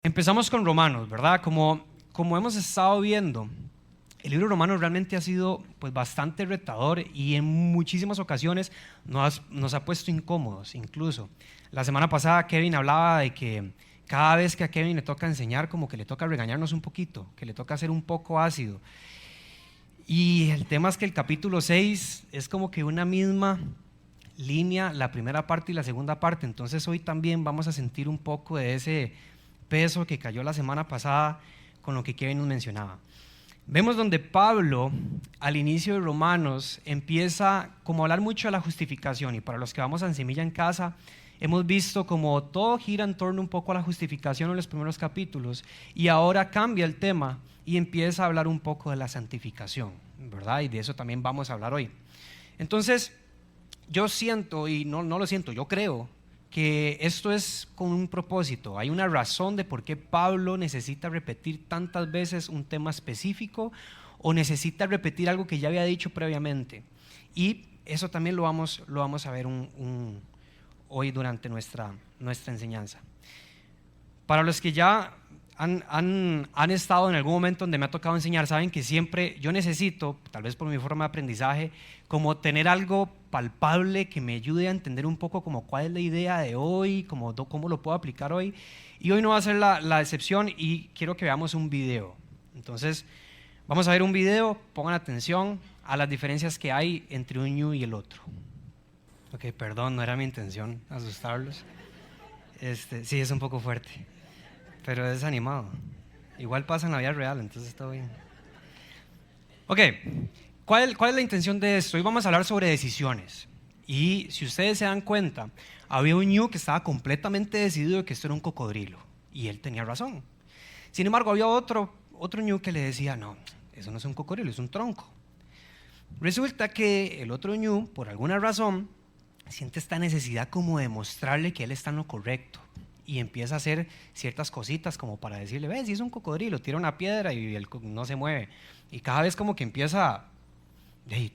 Empezamos con Romanos, ¿verdad? Como hemos estado viendo, el libro de Romanos realmente ha sido pues, bastante retador y en muchísimas ocasiones nos ha puesto incómodos. Incluso la semana pasada Kevin hablaba de que cada vez que a Kevin le toca enseñar, como que le toca regañarnos un poquito, que le toca ser un poco ácido. Y el tema es que el capítulo 6 es como que una misma línea, la primera parte y la segunda parte. Entonces hoy también vamos a sentir un poco de ese peso que cayó la semana pasada con lo que Kevin nos mencionaba. Vemos donde Pablo al inicio de Romanos empieza como a hablar mucho de la justificación, y para los que vamos a Semilla en casa hemos visto como todo gira en torno un poco a la justificación en los primeros capítulos, y ahora cambia el tema y empieza a hablar un poco de la santificación, ¿verdad? Y de eso también vamos a hablar hoy. Entonces yo siento, y no lo siento, yo creo que esto es con un propósito. Hay una razón de por qué Pablo necesita repetir tantas veces un tema específico o necesita repetir algo que ya había dicho previamente. Y eso también lo vamos a ver hoy durante nuestra enseñanza. Para los que ya han estado en algún momento donde me ha tocado enseñar, saben que siempre yo necesito, tal vez por mi forma de aprendizaje, como tener algo palpable que me ayude a entender un poco como cuál es la idea de hoy, cómo lo puedo aplicar hoy. Y hoy no va a ser la excepción, y quiero que veamos un video. Entonces vamos a ver un video, pongan atención a las diferencias que hay entre un ñu y el otro. Ok, perdón, no era mi intención asustarlos. Sí, es un poco fuerte, pero es animado. Igual pasa en la vida real, entonces está bien. Ok, ¿cuál es la intención de esto? Hoy vamos a hablar sobre decisiones. Y si ustedes se dan cuenta, había un ñu que estaba completamente decidido de que esto era un cocodrilo, y él tenía razón. Sin embargo, había otro ñu que le decía, no, eso no es un cocodrilo, es un tronco. Resulta que el otro ñu, por alguna razón, siente esta necesidad como de mostrarle que él está en lo correcto, y empieza a hacer ciertas cositas como para decirle, ves, si es un cocodrilo, tira una piedra y él no se mueve. Y cada vez como que empieza,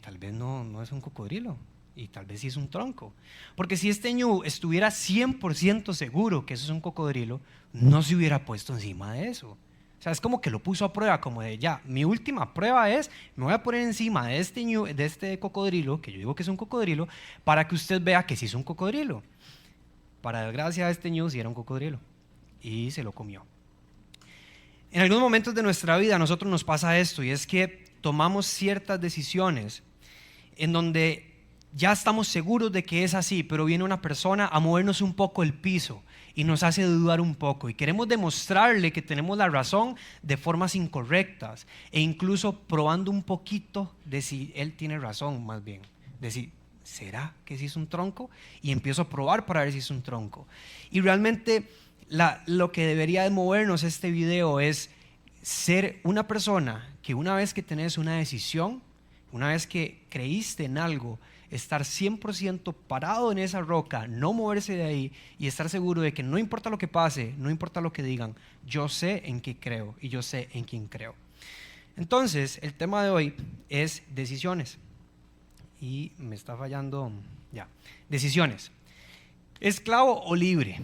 tal vez no es un cocodrilo, y tal vez sí es un tronco. Porque si este ñu estuviera 100% seguro que eso es un cocodrilo, no se hubiera puesto encima de eso. O sea, es como que lo puso a prueba, como de ya, mi última prueba es, me voy a poner encima de este cocodrilo, que yo digo que es un cocodrilo, para que usted vea que sí es un cocodrilo. Para desgracia, este ñu sí era un cocodrilo y se lo comió. En algunos momentos de nuestra vida a nosotros nos pasa esto, y es que tomamos ciertas decisiones en donde ya estamos seguros de que es así, pero viene una persona a movernos un poco el piso y nos hace dudar un poco, y queremos demostrarle que tenemos la razón de formas incorrectas, e incluso probando un poquito de si él tiene razón, más bien, de si ¿será que sí es un tronco? Y empiezo a probar para ver si es un tronco. Y realmente lo que debería de movernos este video es ser una persona que una vez que tenés una decisión, una vez que creíste en algo, estar 100% parado en esa roca, no moverse de ahí, y estar seguro de que no importa lo que pase, no importa lo que digan, yo sé en qué creo y yo sé en quién creo. Entonces, el tema de hoy es decisiones. Y me está fallando ya. Decisiones. ¿Esclavo o libre?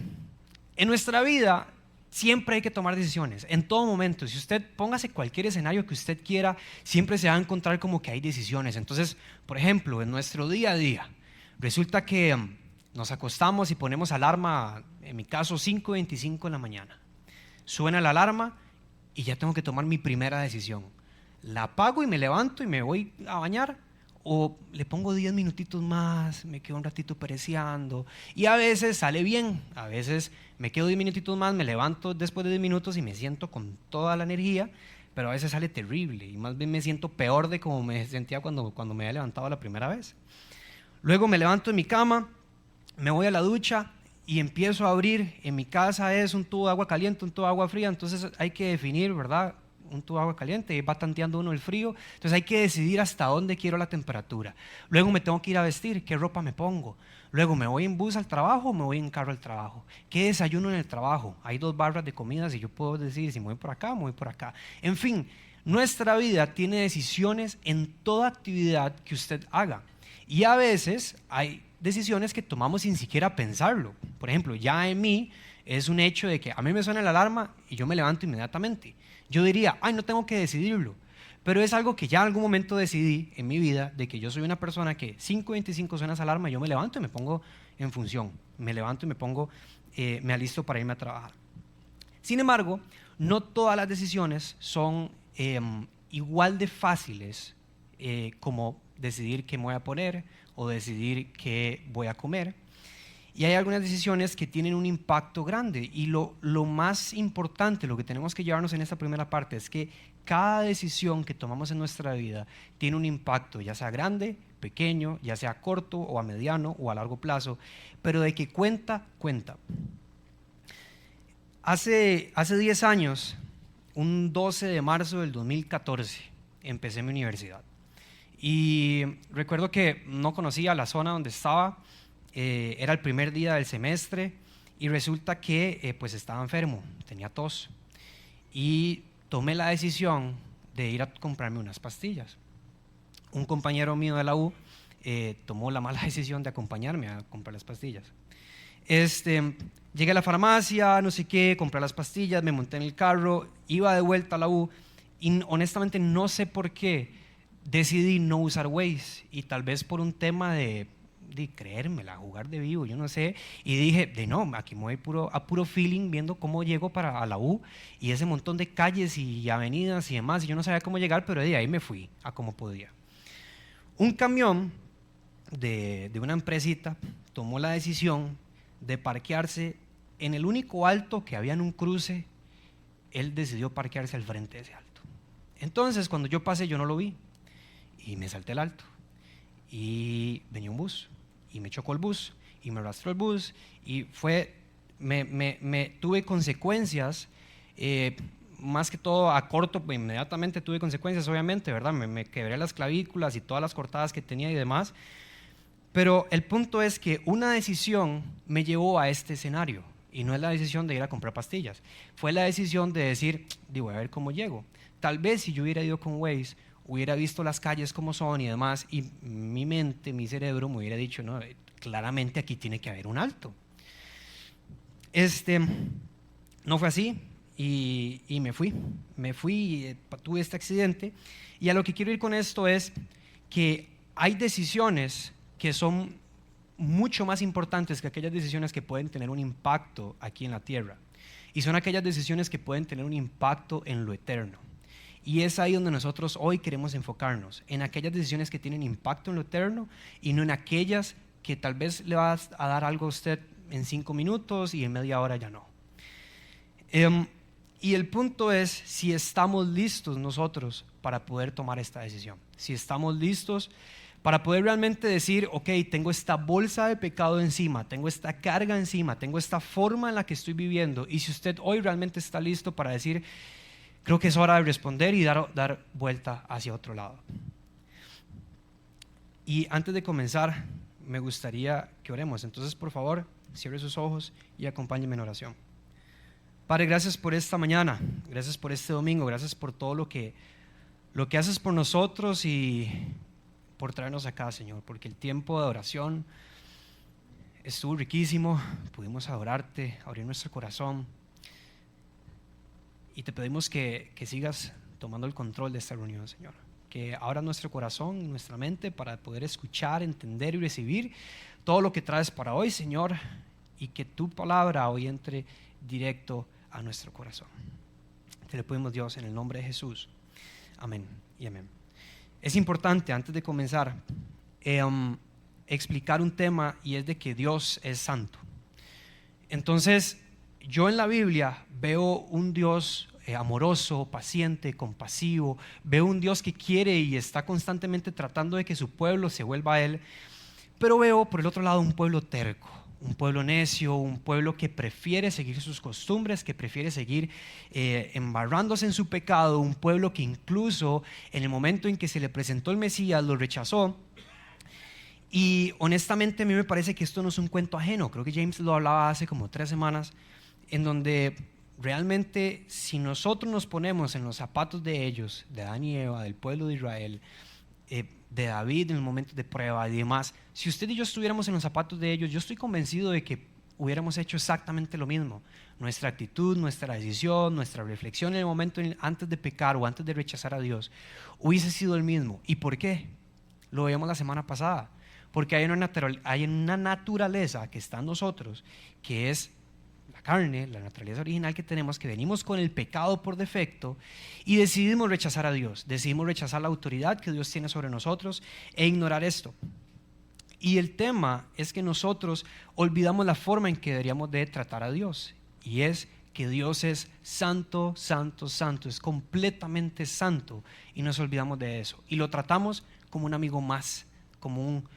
En nuestra vida siempre hay que tomar decisiones, en todo momento. Si usted póngase cualquier escenario que usted quiera, siempre se va a encontrar como que hay decisiones. Entonces, por ejemplo, en nuestro día a día, resulta que nos acostamos y ponemos alarma, en mi caso 5:25 de la mañana. Suena la alarma y ya tengo que tomar mi primera decisión. ¿La apago y me levanto y me voy a bañar? ¿O le pongo 10 minutitos más, me quedo un ratito pereceando? Y a veces sale bien, a veces me quedo 10 minutitos más, me levanto después de 10 minutos y me siento con toda la energía, pero a veces sale terrible y más bien me siento peor de como me sentía cuando me había levantado la primera vez. Luego me levanto de mi cama, me voy a la ducha y empiezo a abrir. En mi casa es un tubo de agua caliente, un tubo de agua fría, entonces hay que definir, ¿verdad? Un tubo de agua caliente, y va tanteando uno el frío, entonces hay que decidir hasta dónde quiero la temperatura. Luego me tengo que ir a vestir, qué ropa me pongo. Luego me voy en bus al trabajo o me voy en carro al trabajo. ¿Qué desayuno en el trabajo? Hay 2 barras de comidas y yo puedo decidir si me voy por acá o me voy por acá. En fin, nuestra vida tiene decisiones en toda actividad que usted haga, y a veces hay decisiones que tomamos sin siquiera pensarlo. Por ejemplo, ya en mí, Es un hecho de que a mí me suena la alarma y yo me levanto inmediatamente. Yo diría, ay, no tengo que decidirlo. Pero es algo que ya en algún momento decidí en mi vida, de que yo soy una persona que 5:25 suena esa alarma, yo me levanto y me pongo en función. Me levanto y me pongo, me alisto para irme a trabajar. Sin embargo, no todas las decisiones son igual de fáciles como decidir qué me voy a poner o decidir qué voy a comer. Y hay algunas decisiones que tienen un impacto grande. Y lo más importante, lo que tenemos que llevarnos en esta primera parte, es que cada decisión que tomamos en nuestra vida tiene un impacto, ya sea grande, pequeño, ya sea corto o a mediano o a largo plazo, pero de que cuenta, cuenta. Hace 10 años, un 12 de marzo del 2014, empecé mi universidad. Y recuerdo que no conocía la zona donde estaba, era el primer día del semestre y resulta que pues estaba enfermo, tenía tos y tomé la decisión de ir a comprarme unas pastillas. Un compañero mío de la U tomó la mala decisión de acompañarme a comprar las pastillas. Llegué a la farmacia, no sé qué, compré las pastillas, me monté en el carro, iba de vuelta a la U y honestamente no sé por qué decidí no usar Waze, y tal vez por un tema de creérmela, jugar de vivo, yo no sé, y dije, no, aquí me voy a puro feeling viendo cómo llego a la U y ese montón de calles y avenidas y demás, y yo no sabía cómo llegar, pero de ahí me fui a como podía. Un camión de una empresita tomó la decisión de parquearse en el único alto que había en un cruce. Él decidió parquearse al frente de ese alto. Entonces cuando yo pasé yo no lo vi y me salté el alto y venía un bus y me chocó el bus y me arrastró el bus y tuve consecuencias, más que todo a corto, inmediatamente tuve consecuencias, obviamente, ¿verdad? Me quebré las clavículas y todas las cortadas que tenía y demás, pero el punto es que una decisión me llevó a este escenario y no es la decisión de ir a comprar pastillas, fue la decisión de decir, voy a ver cómo llego. Tal vez si yo hubiera ido con Waze, hubiera visto las calles como son y demás, y mi mente, mi cerebro me hubiera dicho, no, claramente aquí tiene que haber un alto. No fue así y me fui, tuve este accidente, y a lo que quiero ir con esto es que hay decisiones que son mucho más importantes que aquellas decisiones que pueden tener un impacto aquí en la tierra, y son aquellas decisiones que pueden tener un impacto en lo eterno. Y es ahí donde nosotros hoy queremos enfocarnos, en aquellas decisiones que tienen impacto en lo eterno y no en aquellas que tal vez le vas a dar algo a usted en 5 minutos y en media hora ya no. Y el punto es si estamos listos nosotros para poder tomar esta decisión, si estamos listos para poder realmente decir, ok, tengo esta bolsa de pecado encima, tengo esta carga encima, tengo esta forma en la que estoy viviendo, y si usted hoy realmente está listo para decir, creo que es hora de responder y dar vuelta hacia otro lado. Y antes de comenzar, me gustaría que oremos. Entonces, por favor, cierre sus ojos y acompáñenme en oración. Padre, gracias por esta mañana, gracias por este domingo, gracias por todo lo que haces por nosotros y por traernos acá, Señor, porque el tiempo de oración estuvo riquísimo, pudimos adorarte, abrir nuestro corazón. Y te pedimos que sigas tomando el control de esta reunión, Señor. Que abras nuestro corazón y nuestra mente para poder escuchar, entender y recibir todo lo que traes para hoy, Señor. Y que tu palabra hoy entre directo a nuestro corazón. Te lo pedimos, Dios, en el nombre de Jesús. Amén y amén. Es importante, antes de comenzar, explicar un tema, y es de que Dios es santo. Entonces, yo en la Biblia veo un Dios amoroso, paciente, compasivo, veo un Dios que quiere y está constantemente tratando de que su pueblo se vuelva a Él, pero veo por el otro lado un pueblo terco, un pueblo necio, un pueblo que prefiere seguir sus costumbres, que prefiere seguir embarrándose en su pecado, un pueblo que incluso en el momento en que se le presentó el Mesías lo rechazó. Y honestamente a mí me parece que esto no es un cuento ajeno, creo que James lo hablaba hace como 3 semanas, en donde realmente si nosotros nos ponemos en los zapatos de ellos, de Adán y Eva, del pueblo de Israel, de David en los momentos de prueba y demás, si usted y yo estuviéramos en los zapatos de ellos, yo estoy convencido de que hubiéramos hecho exactamente lo mismo. Nuestra actitud, nuestra decisión, nuestra reflexión en el momento antes de pecar o antes de rechazar a Dios hubiese sido el mismo. ¿Y por qué? Lo veíamos la semana pasada. Porque hay una naturaleza que está en nosotros, que es la carne, la naturaleza original que tenemos, que venimos con el pecado por defecto y decidimos rechazar a Dios, decidimos rechazar la autoridad que Dios tiene sobre nosotros e ignorar esto. Y el tema es que nosotros olvidamos la forma en que deberíamos de tratar a Dios, y es que Dios es santo, santo, santo, es completamente santo, y nos olvidamos de eso y lo tratamos como un amigo más, como un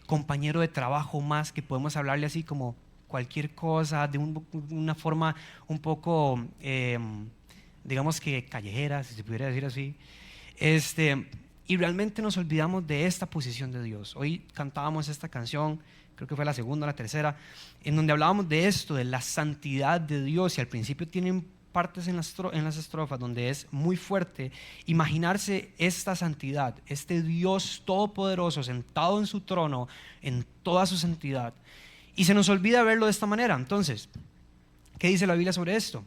compañero de trabajo más, que podemos hablarle así como cualquier cosa, de una forma un poco, digamos que callejera, si se pudiera decir así. Y realmente nos olvidamos de esta posición de Dios. Hoy cantábamos esta canción, creo que fue la segunda o la tercera, en donde hablábamos de esto, de la santidad de Dios, y al principio tienen partes en las estrofas donde es muy fuerte imaginarse esta santidad, este Dios todopoderoso sentado en su trono en toda su santidad, y se nos olvida verlo de esta manera. Entonces, ¿qué dice la Biblia sobre esto?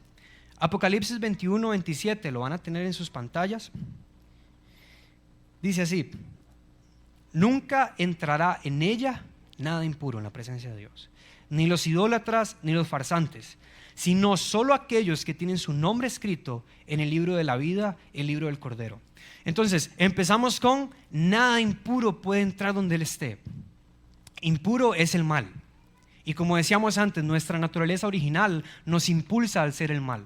Apocalipsis 21, 27, lo van a tener en sus pantallas. Dice así: nunca entrará en ella nada impuro en la presencia de Dios, ni los idólatras ni los farsantes, sino solo aquellos que tienen su nombre escrito en el libro de la vida, el libro del Cordero. Entonces, empezamos con: nada impuro puede entrar donde Él esté. Impuro es el mal. Y como decíamos antes, nuestra naturaleza original nos impulsa al hacer el mal.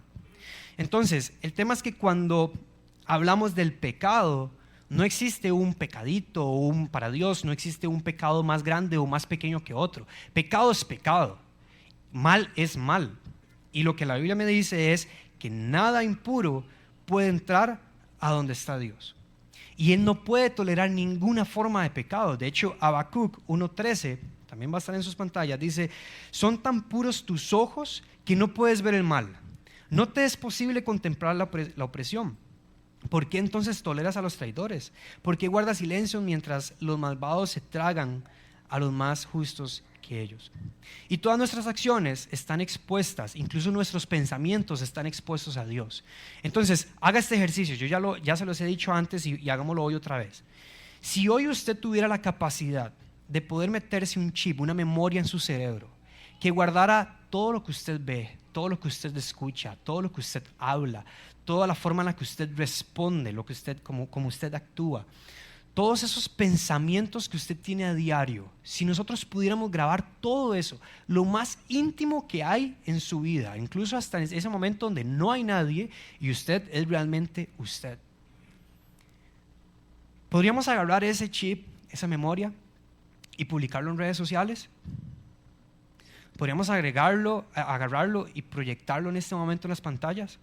Entonces, el tema es que cuando hablamos del pecado, no existe un pecadito para Dios, no existe un pecado más grande o más pequeño que otro. Pecado es pecado, mal es mal. Y lo que la Biblia me dice es que nada impuro puede entrar a donde está Dios. Y Él no puede tolerar ninguna forma de pecado. De hecho, Habacuc 1:13, también va a estar en sus pantallas, dice: son tan puros tus ojos que no puedes ver el mal. No te es posible contemplar la opresión. ¿Por qué entonces toleras a los traidores? ¿Por qué guardas silencio mientras los malvados se tragan a los más justos que ellos? Y todas nuestras acciones están expuestas, incluso nuestros pensamientos están expuestos a Dios. Entonces, haga este ejercicio. Yo ya se los he dicho antes y hagámoslo hoy otra vez. Si hoy usted tuviera la capacidad de poder meterse un chip, una memoria en su cerebro, que guardara todo lo que usted ve, todo lo que usted escucha, todo lo que usted habla, toda la forma en la que usted responde, lo que como usted actúa, todos esos pensamientos que usted tiene a diario, si nosotros pudiéramos grabar todo eso, lo más íntimo que hay en su vida, incluso hasta en ese momento donde no hay nadie y usted es realmente usted, ¿podríamos agarrar ese chip, esa memoria y publicarlo en redes sociales? ¿Podríamos agarrarlo y proyectarlo en este momento en las pantallas?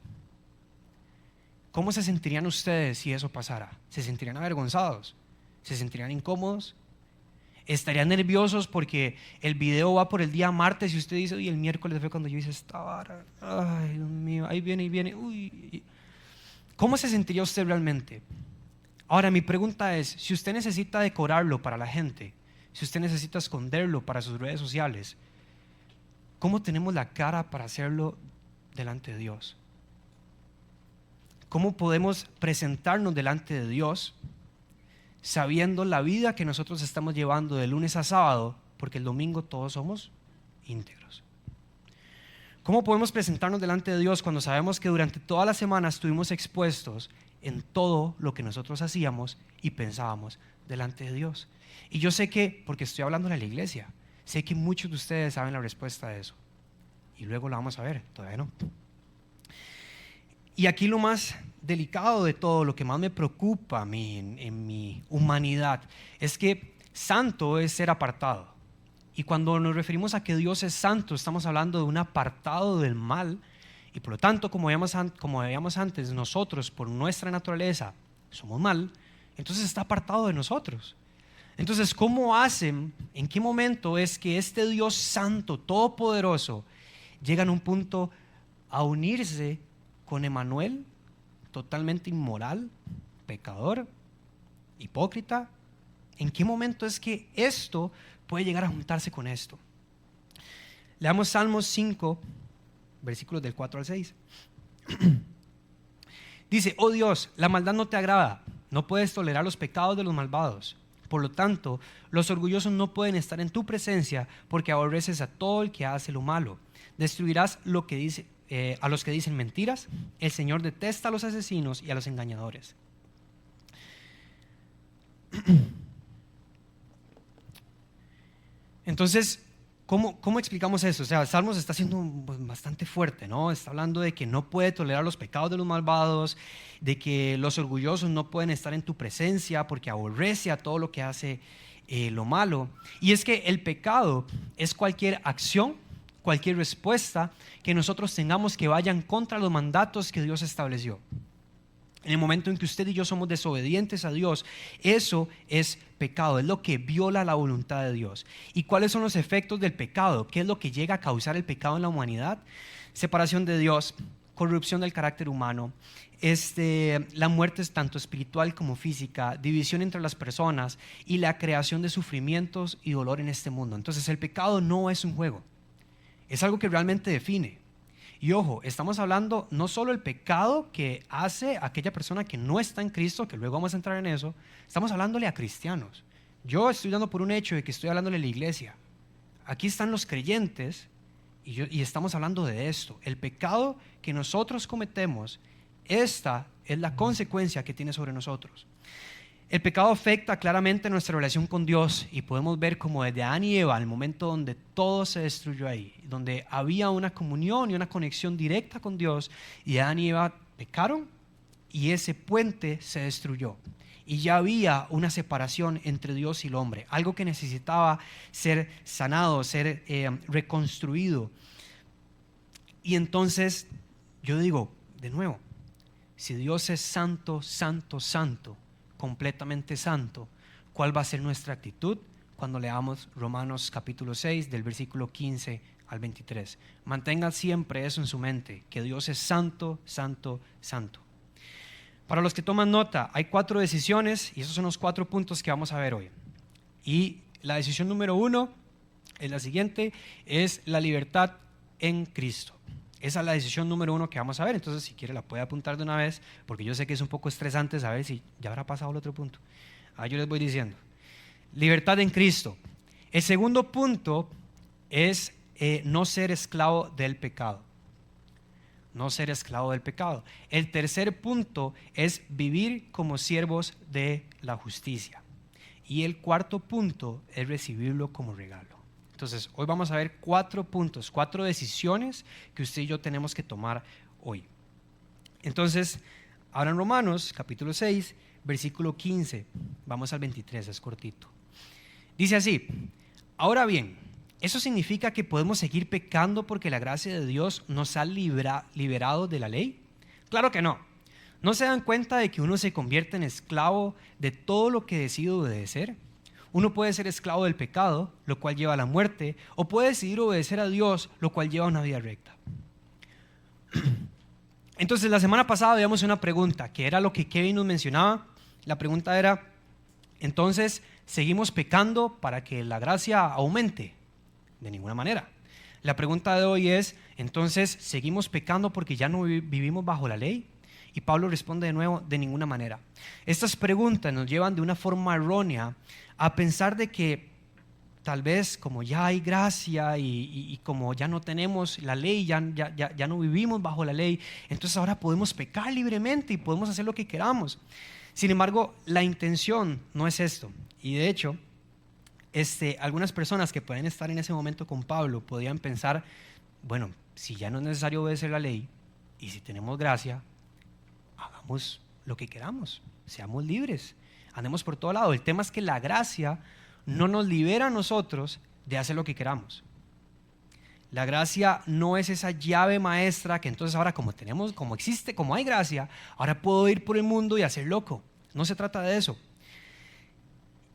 ¿Cómo se sentirían ustedes si eso pasara? ¿Se sentirían avergonzados? ¿Se sentirían incómodos? ¿Estarían nerviosos porque el video va por el día martes y usted dice: uy, el miércoles fue cuando yo hice esta vara? Ay, Dios mío, ahí viene. Uy. ¿Cómo se sentiría usted realmente? Ahora, mi pregunta es: si usted necesita decorarlo para la gente, si usted necesita esconderlo para sus redes sociales, ¿cómo tenemos la cara para hacerlo delante de Dios? ¿Cómo podemos presentarnos delante de Dios sabiendo la vida que nosotros estamos llevando de lunes a sábado, porque el domingo todos somos íntegros? ¿Cómo podemos presentarnos delante de Dios cuando sabemos que durante toda la semana estuvimos expuestos en todo lo que nosotros hacíamos y pensábamos delante de Dios? Y yo sé que, porque estoy hablando de la iglesia, sé que muchos de ustedes saben la respuesta a eso, y luego la vamos a ver, todavía no. Y aquí lo más delicado de todo, lo que más me preocupa a mí en mi humanidad, es que santo es ser apartado. Y cuando nos referimos a que Dios es santo, estamos hablando de un apartado del mal. Y por lo tanto, como veíamos antes, nosotros por nuestra naturaleza somos mal, entonces está apartado de nosotros. Entonces, ¿cómo hacen? ¿En qué momento es que este Dios santo, todopoderoso, llega a un punto a unirse con Emanuel, totalmente inmoral, pecador, hipócrita? ¿En qué momento es que esto puede llegar a juntarse con esto? Leamos Salmos 5, versículos del 4 al 6. Dice: oh Dios, la maldad no te agrada, no puedes tolerar los pecados de los malvados. Por lo tanto, los orgullosos no pueden estar en tu presencia, porque aborreces a todo el que hace lo malo. Destruirás lo que dice, a los que dicen mentiras. El Señor detesta a los asesinos y a los engañadores. Entonces, ¿cómo explicamos eso? O sea, Salmos está siendo bastante fuerte, ¿no? Está hablando de que no puede tolerar los pecados de los malvados, de que los orgullosos no pueden estar en tu presencia porque aborrece a todo lo que hace lo malo. Y es que el pecado es cualquier acción, cualquier respuesta que nosotros tengamos que vayan contra los mandatos que Dios estableció. En el momento en que usted y yo somos desobedientes a Dios, eso es pecado, es lo que viola la voluntad de Dios. ¿Y cuáles son los efectos del pecado? ¿Qué es lo que llega a causar el pecado en la humanidad? Separación de Dios, corrupción del carácter humano, la muerte es tanto espiritual como física, división entre las personas y la creación de sufrimientos y dolor en este mundo. Entonces el pecado no es un juego, es algo que realmente define. Y ojo, estamos hablando no solo el pecado que hace aquella persona que no está en Cristo, que luego vamos a entrar en eso, estamos hablándole a cristianos. Yo estoy dando por un hecho de que estoy hablándole a la iglesia. Aquí están los creyentes y estamos hablando de esto. El pecado que nosotros cometemos, esta es la consecuencia que tiene sobre nosotros. El pecado afecta claramente nuestra relación con Dios y podemos ver como desde Adán y Eva, el momento donde todo se destruyó ahí, donde había una comunión y una conexión directa con Dios, y Adán y Eva pecaron y ese puente se destruyó. Y ya había una separación entre Dios y el hombre, algo que necesitaba ser sanado, ser reconstruido. Y entonces yo digo, de nuevo, si Dios es santo, santo, santo, completamente santo, ¿cuál va a ser nuestra actitud cuando leamos Romanos capítulo 6 del versículo 15 al 23? Mantengan siempre eso en su mente, que Dios es santo, santo, santo. Para los que toman nota, hay 4 decisiones y esos son los 4 puntos que vamos a ver hoy. Y la decisión número 1 es la siguiente, es la libertad en Cristo. Esa es la decisión número 1 que vamos a ver. Entonces, si quiere la puede apuntar de una vez, porque yo sé que es un poco estresante saber si ya habrá pasado el otro punto. Yo les voy diciendo. Libertad en Cristo. El segundo punto es no ser esclavo del pecado. No ser esclavo del pecado. El tercer punto es vivir como siervos de la justicia. Y el cuarto punto es recibirlo como regalo. Entonces, hoy vamos a ver 4 puntos, 4 decisiones que usted y yo tenemos que tomar hoy. Entonces, ahora en Romanos, capítulo 6, versículo 15, vamos al 23, es cortito. Dice así: ahora bien, ¿eso significa que podemos seguir pecando porque la gracia de Dios nos ha liberado de la ley? Claro que no. ¿No se dan cuenta de que uno se convierte en esclavo de todo lo que decide obedecer? Uno puede ser esclavo del pecado, lo cual lleva a la muerte, o puede decidir obedecer a Dios, lo cual lleva a una vida recta. Entonces, la semana pasada veíamos una pregunta, que era lo que Kevin nos mencionaba. La pregunta era, entonces, ¿seguimos pecando para que la gracia aumente? De ninguna manera. La pregunta de hoy es, entonces, ¿seguimos pecando porque ya no vivimos bajo la ley? Y Pablo responde de nuevo, de ninguna manera. Estas preguntas nos llevan de una forma errónea a pensar de que tal vez como ya hay gracia y como ya no tenemos la ley, ya no vivimos bajo la ley, entonces ahora podemos pecar libremente y podemos hacer lo que queramos. Sin embargo, la intención no es esto. Y de hecho, algunas personas que pueden estar en ese momento con Pablo podían pensar, bueno, si ya no es necesario obedecer la ley y si tenemos gracia, hagamos lo que queramos, seamos libres, andemos por todo lado. El tema es que la gracia no nos libera a nosotros de hacer lo que queramos. La gracia no es esa llave maestra que entonces ahora como hay gracia, ahora puedo ir por el mundo y hacer loco. No se trata de eso.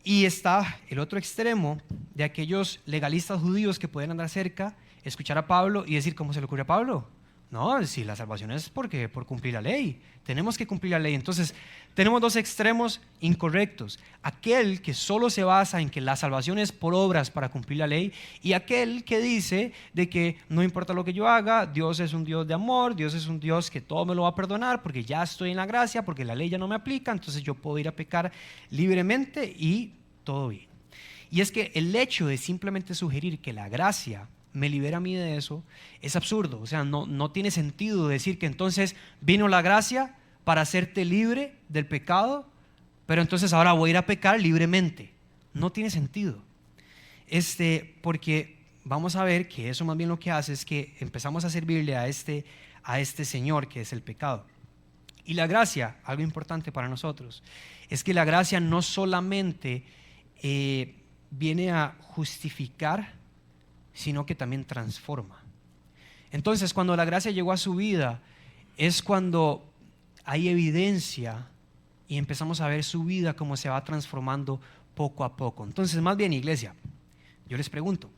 Y está el otro extremo de aquellos legalistas judíos que pueden andar cerca, escuchar a Pablo y decir, ¿cómo se le ocurre a Pablo? No, si la salvación es por cumplir la ley, tenemos que cumplir la ley. Entonces, tenemos dos extremos incorrectos. Aquel que solo se basa en que la salvación es por obras para cumplir la ley, y aquel que dice de que no importa lo que yo haga, Dios es un Dios de amor, Dios es un Dios que todo me lo va a perdonar porque ya estoy en la gracia, porque la ley ya no me aplica, entonces yo puedo ir a pecar libremente y todo bien. Y es que el hecho de simplemente sugerir que la gracia me libera a mí de eso es absurdo. O sea, no tiene sentido decir que entonces vino la gracia para hacerte libre del pecado, pero entonces ahora voy a ir a pecar libremente. No tiene sentido. Porque vamos a ver que eso más bien lo que hace es que empezamos a servirle a este Señor que es el pecado. Y la gracia, algo importante para nosotros, es que la gracia no solamente viene a justificar, sino que también transforma. Entonces, cuando la gracia llegó a su vida, es cuando hay evidencia y empezamos a ver su vida cómo se va transformando poco a poco. Entonces, más bien, iglesia, yo les pregunto,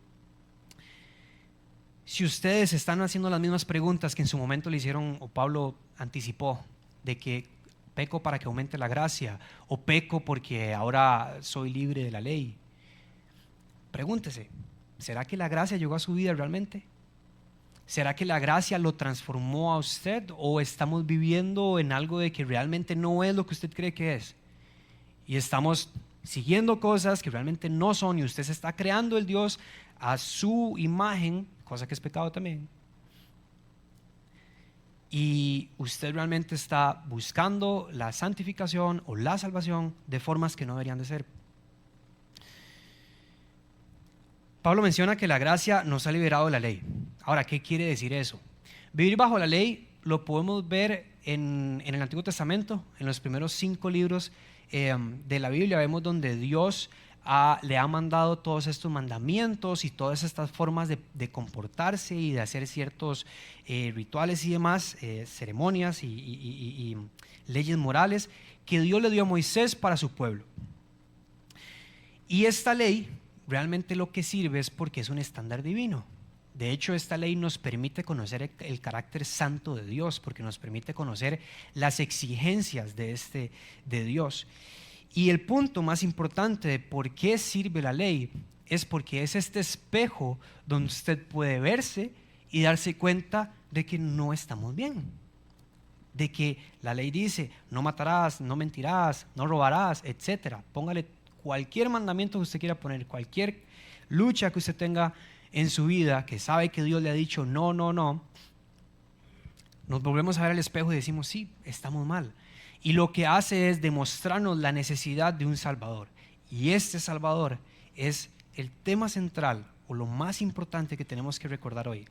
si ustedes están haciendo las mismas preguntas que en su momento le hicieron, o Pablo anticipó, de que peco para que aumente la gracia, o peco porque ahora soy libre de la ley, pregúntese, ¿será que la gracia llegó a su vida realmente? ¿Será que la gracia lo transformó a usted, o estamos viviendo en algo de que realmente no es lo que usted cree que es? Y estamos siguiendo cosas que realmente no son, y usted se está creando el Dios a su imagen, cosa que es pecado también. Y usted realmente está buscando la santificación o la salvación de formas que no deberían de ser. Pablo menciona que la gracia nos ha liberado de la ley. Ahora, ¿qué quiere decir eso? Vivir bajo la ley lo podemos ver en el Antiguo Testamento, en los primeros 5 libros de la Biblia. Vemos donde Dios le ha mandado todos estos mandamientos y todas estas formas de comportarse y de hacer ciertos rituales y demás, ceremonias y leyes morales que Dios le dio a Moisés para su pueblo. Y esta ley realmente lo que sirve es porque es un estándar divino. De hecho, esta ley nos permite conocer el carácter santo de Dios, porque nos permite conocer las exigencias de Dios. Y el punto más importante de por qué sirve la ley es porque es este espejo donde usted puede verse y darse cuenta de que no estamos bien. De que la ley dice, no matarás, no mentirás, no robarás, etc. Póngale cualquier mandamiento que usted quiera poner, cualquier lucha que usted tenga en su vida, que sabe que Dios le ha dicho no, no, no, nos volvemos a ver al espejo y decimos, sí, estamos mal. Y lo que hace es demostrarnos la necesidad de un Salvador. Y este Salvador es el tema central o lo más importante que tenemos que recordar hoy.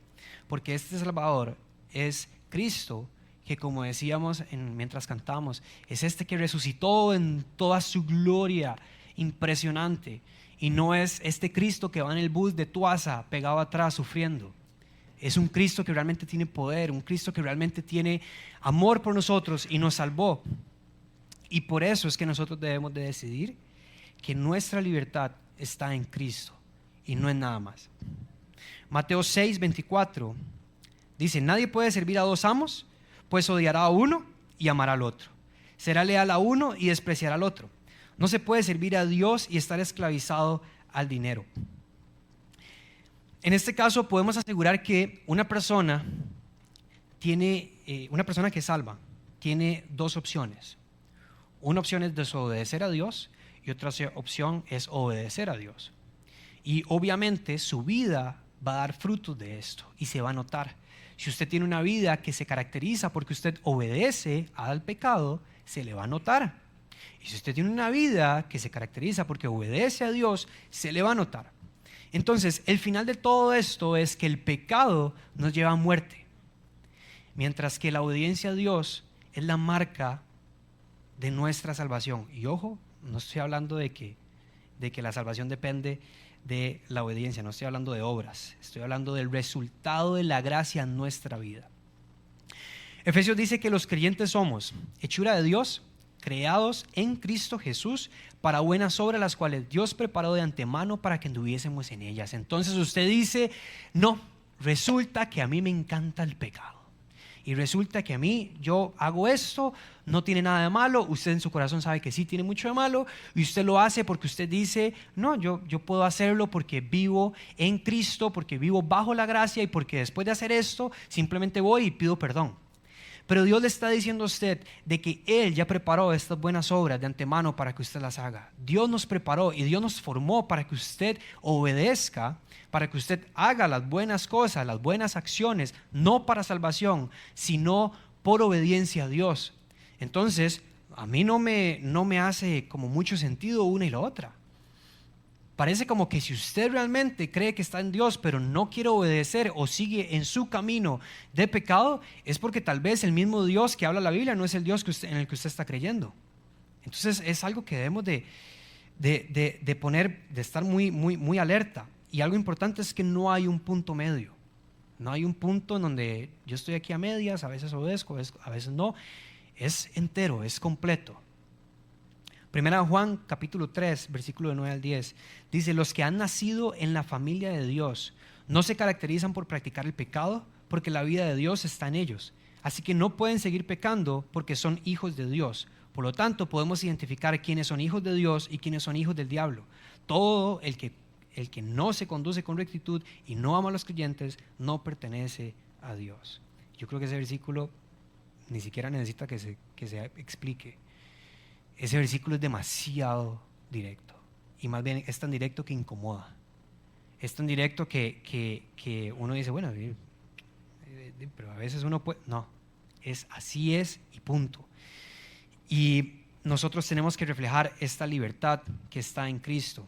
Porque este Salvador es Cristo, que como decíamos mientras cantamos, es este que resucitó en toda su gloria impresionante. Y no es este Cristo que va en el bus de Tuasa pegado atrás sufriendo. Es un Cristo que realmente tiene poder, un Cristo que realmente tiene amor por nosotros y nos salvó. Y por eso es que nosotros debemos de decidir que nuestra libertad está en Cristo y no en nada más. Mateo 6:24 dice, nadie puede servir a 2 amos, pues odiará a uno y amará al otro. Será leal a uno y despreciará al otro. No se puede servir a Dios y estar esclavizado al dinero. En este caso podemos asegurar que una persona que es salva tiene 2 opciones. Una opción es desobedecer a Dios y otra opción es obedecer a Dios. Y obviamente su vida va a dar frutos de esto y se va a notar. Si usted tiene una vida que se caracteriza porque usted obedece al pecado, se le va a notar. Y si usted tiene una vida que se caracteriza porque obedece a Dios, se le va a notar. Entonces, el final de todo esto es que el pecado nos lleva a muerte, mientras que la obediencia a Dios es la marca de nuestra salvación. Y ojo, no estoy hablando de que la salvación depende de la obediencia, no estoy hablando de obras, estoy hablando del resultado de la gracia en nuestra vida. Efesios dice que los creyentes somos hechura de Dios, creados en Cristo Jesús para buenas obras, las cuales Dios preparó de antemano para que anduviésemos en ellas. Entonces usted dice, no, resulta que a mí me encanta el pecado y resulta que a mí yo hago esto, no tiene nada de malo, usted en su corazón sabe que sí tiene mucho de malo y usted lo hace porque usted dice, no, yo puedo hacerlo porque vivo en Cristo, porque vivo bajo la gracia y porque después de hacer esto simplemente voy y pido perdón. Pero Dios le está diciendo a usted de que Él ya preparó estas buenas obras de antemano para que usted las haga. Dios nos preparó y Dios nos formó para que usted obedezca, para que usted haga las buenas cosas, las buenas acciones, no para salvación, sino por obediencia a Dios. Entonces, a mí no me hace como mucho sentido una y la otra. Parece como que si usted realmente cree que está en Dios, pero no quiere obedecer o sigue en su camino de pecado, es porque tal vez el mismo Dios que habla la Biblia no es el Dios en el que usted está creyendo. Entonces es algo que debemos de estar muy alerta. Y algo importante es que no hay un punto medio. No hay un punto en donde yo estoy aquí a medias, a veces obedezco, a veces no. Es entero, es completo. Primera de Juan capítulo 3 versículo 9 al 10 dice: los que han nacido en la familia de Dios no se caracterizan por practicar el pecado, porque la vida de Dios está en ellos, así que no pueden seguir pecando porque son hijos de Dios. Por lo tanto, podemos identificar quiénes son hijos de Dios y quiénes son hijos del diablo. Todo el que no se conduce con rectitud y no ama a los creyentes no pertenece a Dios. Yo creo que ese versículo ni siquiera necesita que se explique. Ese versículo es demasiado directo, y más bien es tan directo que incomoda. Es tan directo que uno dice, bueno, pero a veces uno puede, no, así es y punto. Y nosotros tenemos que reflejar esta libertad que está en Cristo.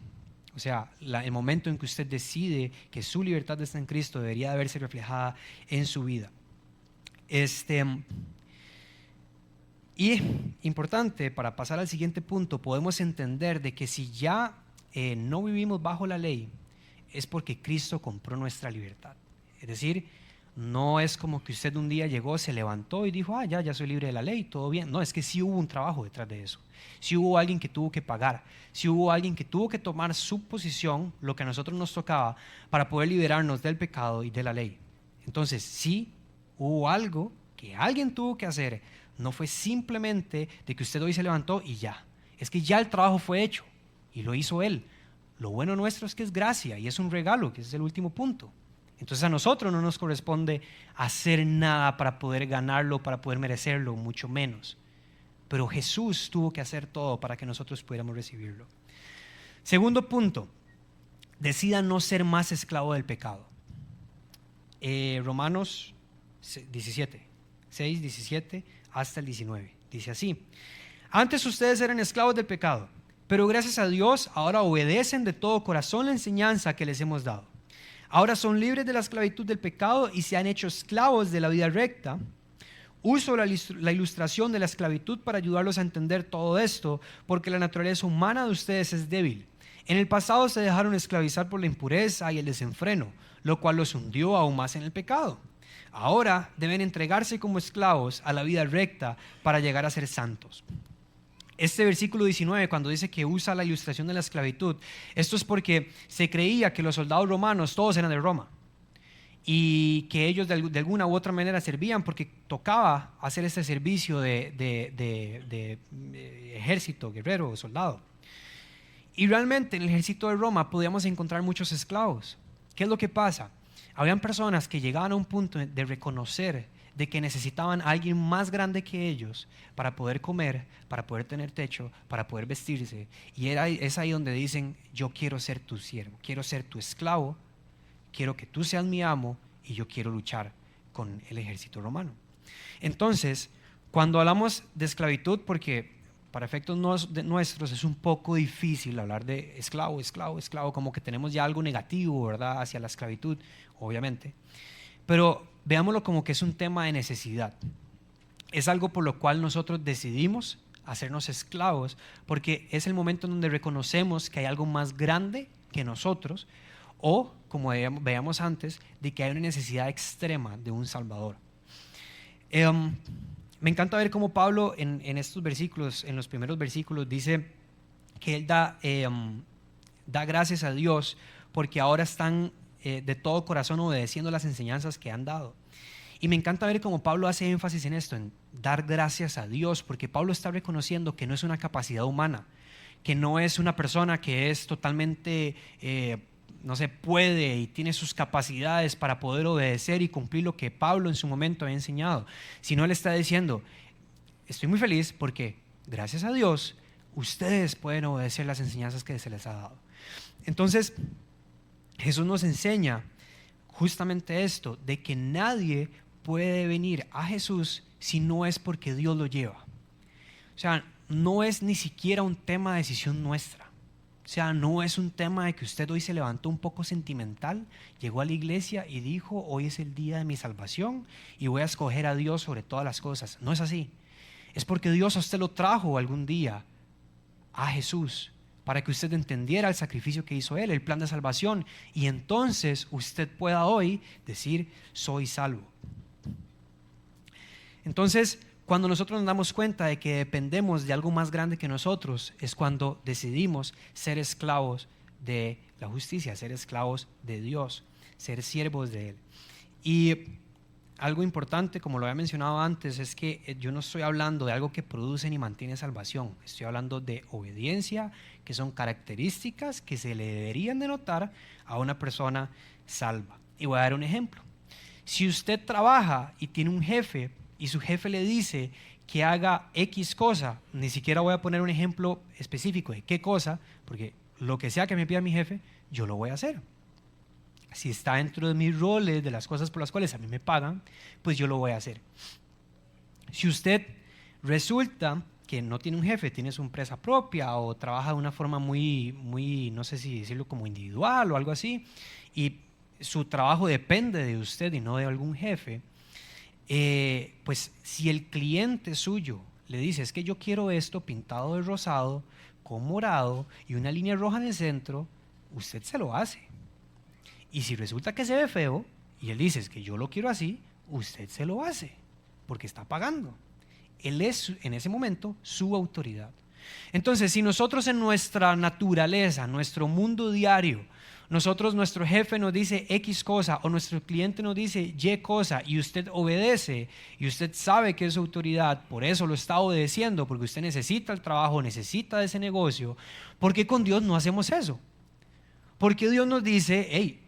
O sea, el momento en que usted decide que su libertad está en Cristo debería de verse reflejada en su vida. Y importante, para pasar al siguiente punto, podemos entender de que si ya no vivimos bajo la ley, es porque Cristo compró nuestra libertad. Es decir, no es como que usted un día llegó, se levantó y dijo, ya soy libre de la ley, todo bien. No, es que sí hubo un trabajo detrás de eso. Sí hubo alguien que tuvo que pagar, sí hubo alguien que tuvo que tomar su posición, lo que a nosotros nos tocaba, para poder liberarnos del pecado y de la ley. Entonces, sí hubo algo que alguien tuvo que hacer. No fue simplemente de que usted hoy se levantó y ya. Es que ya el trabajo fue hecho y lo hizo Él. Lo bueno nuestro es que es gracia y es un regalo, que ese es el último punto. Entonces a nosotros no nos corresponde hacer nada para poder ganarlo, para poder merecerlo, mucho menos. Pero Jesús tuvo que hacer todo para que nosotros pudiéramos recibirlo. Segundo punto, decida no ser más esclavo del pecado. Romanos 17, 6, 17 hasta el 19. Dice así: antes ustedes eran esclavos del pecado, pero gracias a Dios ahora obedecen de todo corazón la enseñanza que les hemos dado. Ahora son libres de la esclavitud del pecado y se han hecho esclavos de la vida recta. Uso la ilustración de la esclavitud para ayudarlos a entender todo esto, porque la naturaleza humana de ustedes es débil. En el pasado se dejaron esclavizar por la impureza y el desenfreno, lo cual los hundió aún más en el pecado. Ahora deben entregarse como esclavos a la vida recta para llegar a ser santos. Este versículo 19, cuando dice que usa la ilustración de la esclavitud, esto es porque se creía que los soldados romanos todos eran de Roma y que ellos de alguna u otra manera servían porque tocaba hacer este servicio de ejército, guerrero, soldado. Y realmente en el ejército de Roma podíamos encontrar muchos esclavos. ¿Qué es lo que pasa? Habían personas que llegaban a un punto de reconocer de que necesitaban a alguien más grande que ellos para poder comer, para poder tener techo, para poder vestirse. Y es ahí donde dicen: yo quiero ser tu siervo, quiero ser tu esclavo, quiero que tú seas mi amo y yo quiero luchar con el ejército romano. Entonces, cuando hablamos de esclavitud, porque para efectos nuestros es un poco difícil hablar de esclavo, como que tenemos ya algo negativo, ¿verdad?, hacia la esclavitud, obviamente. Pero veámoslo como que es un tema de necesidad. Es algo por lo cual nosotros decidimos hacernos esclavos, porque es el momento en donde reconocemos que hay algo más grande que nosotros, o, como veíamos antes, de que hay una necesidad extrema de un Salvador. Me encanta ver cómo Pablo en estos versículos, en los primeros versículos, dice que él da gracias a Dios porque ahora están de todo corazón obedeciendo las enseñanzas que han dado. Y me encanta ver cómo Pablo hace énfasis en esto, en dar gracias a Dios, porque Pablo está reconociendo que no es una capacidad humana, que no es una persona que es totalmente, no se puede y tiene sus capacidades para poder obedecer y cumplir lo que Pablo en su momento había enseñado, sino él está diciendo, estoy muy feliz porque gracias a Dios ustedes pueden obedecer las enseñanzas que se les ha dado. Entonces Jesús nos enseña justamente esto, de que nadie puede venir a Jesús si no es porque Dios lo lleva. O sea, no es ni siquiera un tema de decisión nuestra. O sea, no es un tema de que usted hoy se levantó un poco sentimental, llegó a la iglesia y dijo, hoy es el día de mi salvación y voy a escoger a Dios sobre todas las cosas. No es así. Es porque Dios a usted lo trajo algún día a Jesús para que usted entendiera el sacrificio que hizo Él, el plan de salvación, y entonces usted pueda hoy decir, soy salvo. Entonces, cuando nosotros nos damos cuenta de que dependemos de algo más grande que nosotros, es cuando decidimos ser esclavos de la justicia, ser esclavos de Dios, ser siervos de Él. Y algo importante, como lo había mencionado antes, es que yo no estoy hablando de algo que produce ni mantiene salvación. Estoy hablando de obediencia, que son características que se le deberían de notar a una persona salva. Y voy a dar un ejemplo. Si usted trabaja y tiene un jefe y su jefe le dice que haga X cosa, ni siquiera voy a poner un ejemplo específico de qué cosa, porque lo que sea que me pida mi jefe, yo lo voy a hacer. Si está dentro de mis roles, de las cosas por las cuales a mí me pagan, pues yo lo voy a hacer. Si usted resulta que no tiene un jefe, tiene su empresa propia o trabaja de una forma muy, no sé si decirlo como individual o algo así, y su trabajo depende de usted y no de algún jefe, pues si el cliente suyo le dice, es que yo quiero esto pintado de rosado, con morado y una línea roja en el centro, usted se lo hace. Y si resulta que se ve feo y él dice que yo lo quiero así, usted se lo hace porque está pagando. Él es en ese momento su autoridad. Entonces, si nosotros en nuestra naturaleza, nuestro mundo diario, nuestro jefe nos dice X cosa o nuestro cliente nos dice Y cosa y usted obedece y usted sabe que es su autoridad, por eso lo está obedeciendo, porque usted necesita el trabajo, necesita ese negocio, ¿por qué con Dios no hacemos eso? Porque Dios nos dice, hey,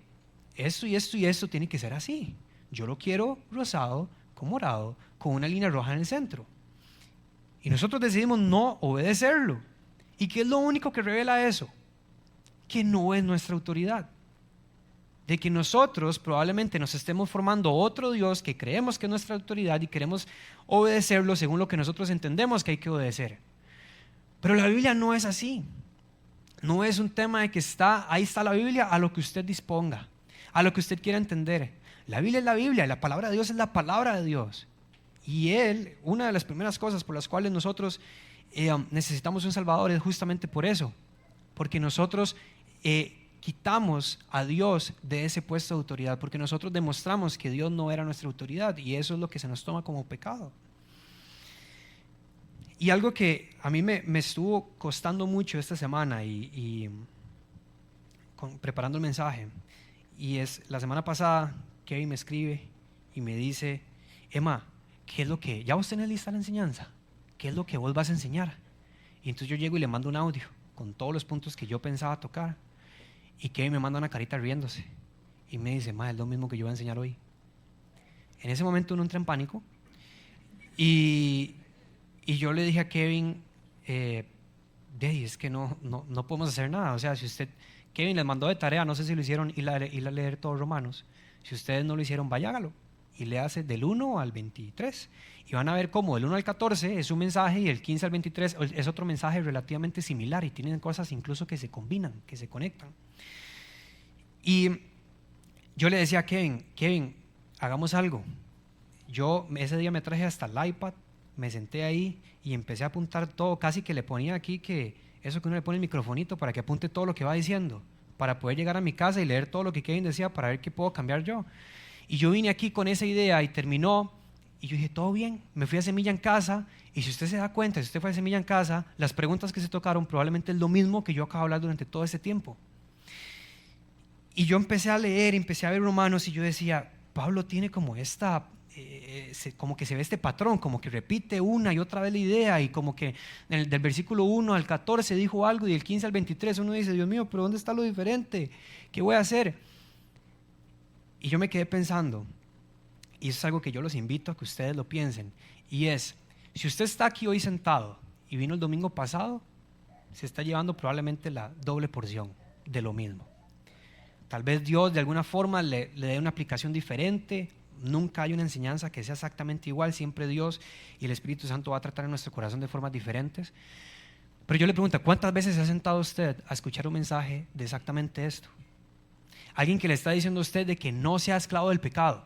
esto y esto y esto tiene que ser así. Yo lo quiero rosado, con morado, con una línea roja en el centro. Y nosotros decidimos no obedecerlo. ¿Y qué es lo único que revela eso? Que no es nuestra autoridad. De que nosotros probablemente nos estemos formando otro Dios que creemos que es nuestra autoridad y queremos obedecerlo según lo que nosotros entendemos que hay que obedecer. Pero la Biblia no es así. No es un tema de que ahí está la Biblia a lo que usted disponga, a lo que usted quiera entender. La Biblia es la Biblia, la palabra de Dios es la palabra de Dios. Y una de las primeras cosas por las cuales nosotros necesitamos un Salvador es justamente por eso, porque nosotros quitamos a Dios de ese puesto de autoridad, porque nosotros demostramos que Dios no era nuestra autoridad y eso es lo que se nos toma como pecado. Y algo que a mí me estuvo costando mucho esta semana preparando el mensaje, y es la semana pasada Kevin me escribe y me dice, Emma, ¿qué es lo que, ya vos tenés lista la enseñanza? ¿Qué es lo que vos vas a enseñar? Y entonces yo llego y le mando un audio con todos los puntos que yo pensaba tocar, y Kevin me manda una carita riéndose y me dice, ma, es lo mismo que yo voy a enseñar hoy. En ese momento uno entra en pánico y yo le dije a Kevin, es que no podemos hacer nada. O sea, si Kevin les mandó de tarea, no sé si lo hicieron, ir a leer todos Romanos. Si ustedes no lo hicieron, hágalo y léase del 1 al 23 y van a ver cómo del 1 al 14 es un mensaje y el 15 al 23 es otro mensaje relativamente similar y tienen cosas incluso que se combinan, que se conectan. Y yo le decía a Kevin, hagamos algo. Yo ese día me traje hasta el iPad, me senté ahí y empecé a apuntar todo, casi que le ponía aquí eso que uno le pone el microfonito para que apunte todo lo que va diciendo, para poder llegar a mi casa y leer todo lo que Kevin decía para ver qué puedo cambiar yo. Y yo vine aquí con esa idea y terminó y yo dije, todo bien, me fui a Semilla en Casa y si usted se da cuenta, si usted fue a Semilla en Casa, las preguntas que se tocaron probablemente es lo mismo que yo acabo de hablar durante todo ese tiempo. Y yo empecé a leer, empecé a ver Romanos y yo decía, Pablo tiene como esta como que se ve este patrón, como que repite una y otra vez la idea, y como que del versículo 1 al 14 dijo algo y del 15 al 23 uno dice, Dios mío, pero ¿dónde está lo diferente? ¿Qué voy a hacer? Y yo me quedé pensando, y eso es algo que yo los invito a que ustedes lo piensen, y es, si usted está aquí hoy sentado y vino el domingo pasado, se está llevando probablemente la doble porción de lo mismo. Tal vez Dios de alguna forma le dé una aplicación diferente. Nunca hay una enseñanza que sea exactamente igual. Siempre Dios y el Espíritu Santo va a tratar en nuestro corazón de formas diferentes. Pero yo le pregunto, ¿cuántas veces se ha sentado usted a escuchar un mensaje de exactamente esto? Alguien que le está diciendo a usted de que no sea esclavo del pecado,